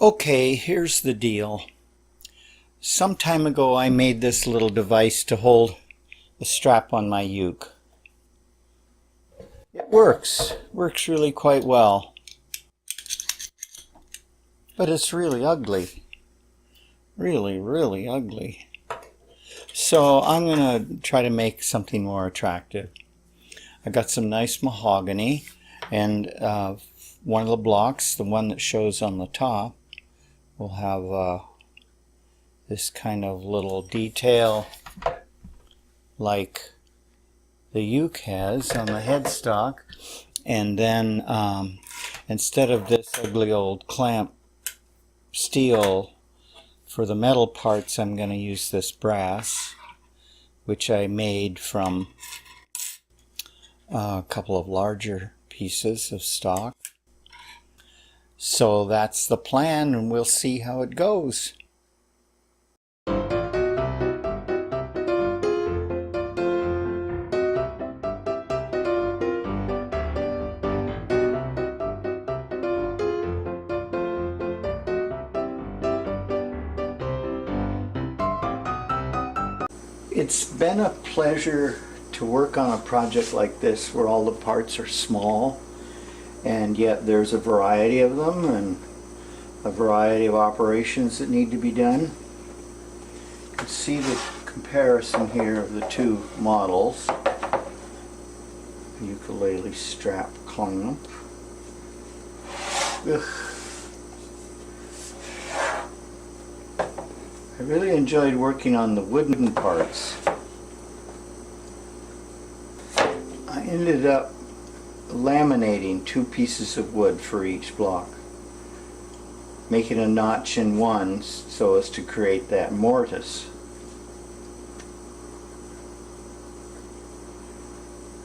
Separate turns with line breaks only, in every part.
Okay, here's the deal. Some time ago I made this little device to hold a strap on my uke. It works really quite well. But it's really ugly. Really ugly. So I'm going to try to make something more attractive. I got some nice mahogany, and one of the blocks, the one that shows on the top, will have this kind of little detail like the uke has on the headstock. And then instead of this ugly old clamp steel for the metal parts, I'm going to use this brass, which I made from a couple of larger pieces of stock. So that's the plan, and we'll see how it goes. It's been a pleasure to work on a project like this where all the parts are small, and yet there's a variety of them and a variety of operations that need to be done. You can see the comparison here of the two models. The ukulele strap clamp. Ugh. I really enjoyed working on the wooden parts. I ended up laminating 2 pieces of wood for each block, making a notch in one so as to create that mortise.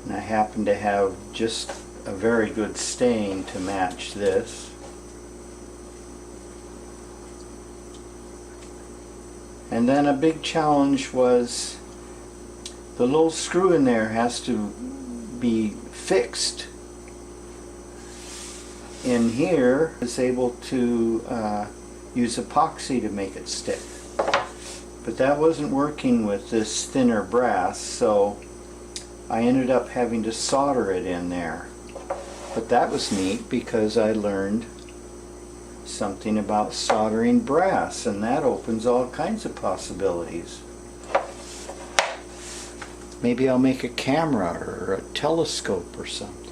And I happen to have just a very good stain to match this. And then a big challenge was the little screw in there has to be fixed in here. I was able to use epoxy to make it stick. But that wasn't working with this thinner brass, so I ended up having to solder it in there. But that was neat because I learned something about soldering brass, and that opens all kinds of possibilities. Maybe I'll make a camera or a telescope or something.